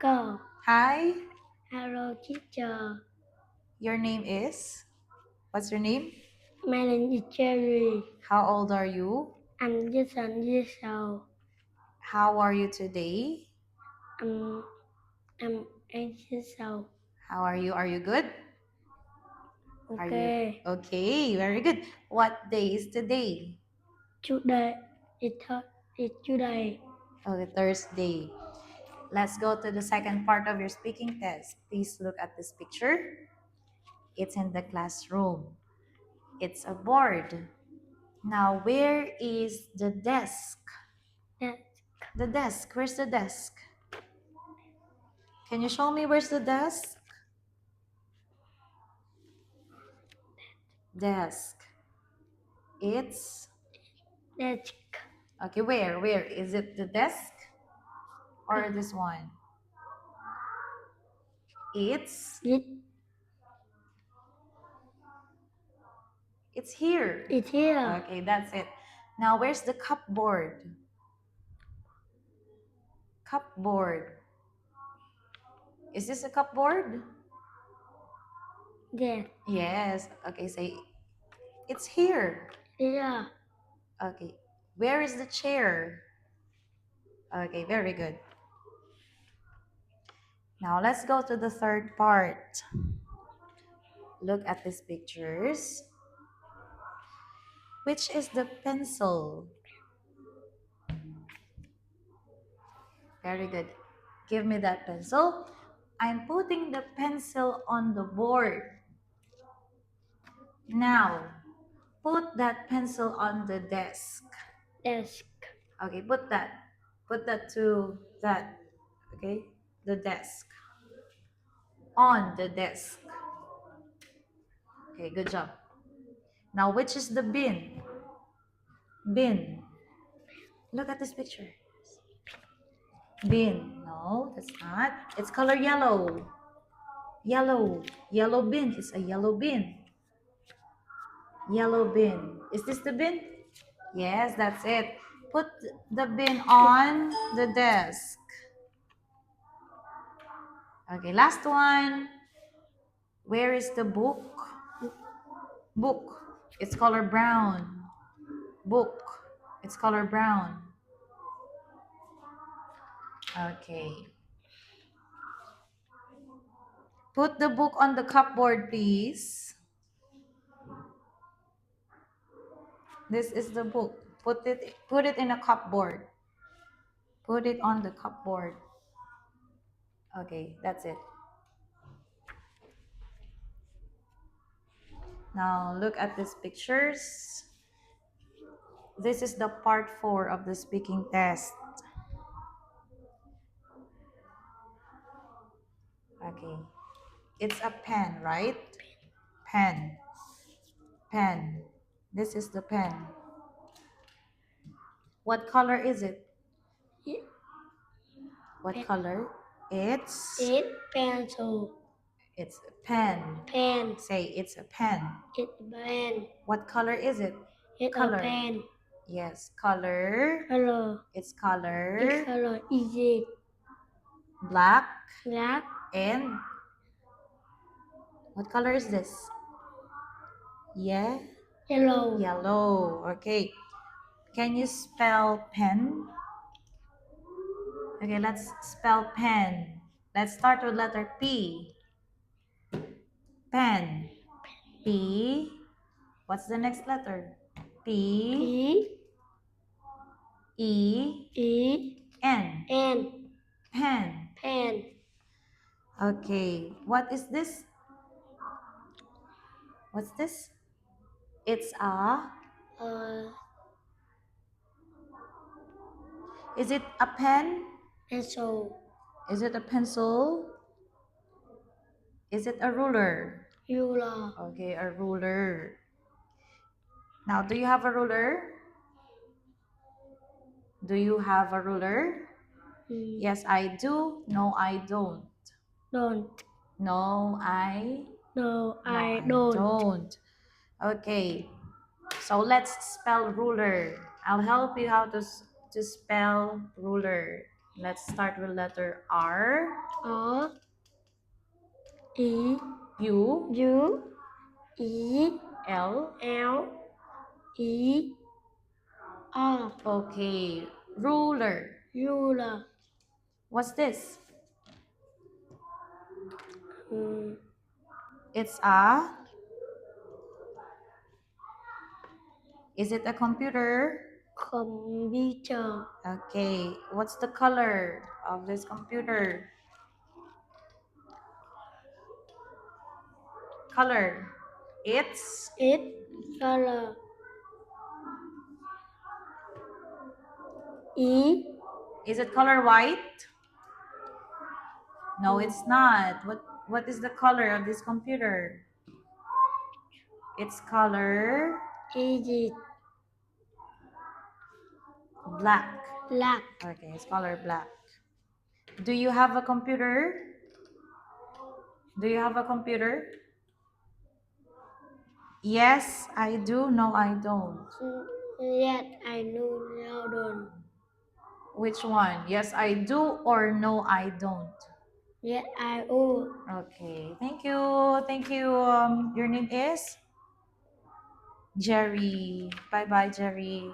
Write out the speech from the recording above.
Go. Hi, Hello, teacher. your name is? What's your name? My name is Jerry. How old are you? I'm just 1 year old. How are you today? I'm I'm 8 years old. How are you? Are you good? Are you Okay. okay? Very good. What day is today? Today it's today. Okay, Thursday. Let's go to the second part of your speaking test. Please look at this picture. It's in the classroom. It's a board. Now, where is the desk? That The desk. Where's the desk? Can you show me where's the desk? Desk. It's desk. okay. Where is it? The desk or this one? It's It it's here. it's here. Okay, that's it. Now, where's the cupboard? Cupboard. Is this a cupboard? There. Yes. Okay, say it's here. Here. Okay. Where is the chair? Okay, very good. Now let's go to the third part. Look at these pictures. Which is the pencil? Very good. Give me that pencil. I'm putting the pencil on the board. Now, put that pencil on the desk. Desk. Okay, put that. Put that to that. Okay, the desk. On the desk. Okay, good job. Now, which is the bin? Bin. Look at this picture. Bin. No, that's not. It's color yellow. Yellow. Yellow bin. It's a yellow bin. Yellow bin. Is this the bin? Yes, that's it. Put the bin on the desk. Okay, last one. Where is the book? Book. It's color brown. Book. It's color brown. Okay. Put the book on the cupboard, please. This is the book. Put it in a cupboard. Put it on the cupboard. Okay, that's it. Now look at these pictures. This is the part 4 of the speaking test. Okay. It's a pen, right? Pen. Pen. This is the pen. What color is it? It, What pen. color? It's Pencil. it's a pen. Pen. Say it's a pen. It's pen. What color is it? It's Color. a pen. Yes, color. Color. It's color. It's color. Is it Black. black? And what color is this? Yeah. Yellow. Yellow. Okay. Can you spell pen? Okay, let's spell pen. Let's start with letter P. Pen. P. What's the next letter? P. P. E. E. N. N. Pen. Pen. Okay. What is this? What's this? It's a. Is it a pen? Pencil. Is it a pencil? Is it a ruler? Ruler. Okay, a ruler. Now, do you have a ruler? Do you have a ruler? Yes, I do. No, I don't. Don't. No, I. No, No, I I don't. don't. Okay, so let's spell ruler. I'll help you how to spell ruler. Let's start with letter R. R E U. U E L. L E R. Okay. Ruler. Ruler. What's this? Mm, It's a. Is it a computer? Computer. Okay. What's the color of this computer? Color. It's. It color. E Is it color white? No, it's not. What is the color of this computer? It's color E black. black. Okay, it's color black. Do you have a computer? Do you have a computer? Yes, I do. No, I don't. Yet I know London. Which one? Yes, I do, or no, I don't. Yet I own. Okay, thank you. Thank you. Your name is Jerry. Bye bye, Jerry.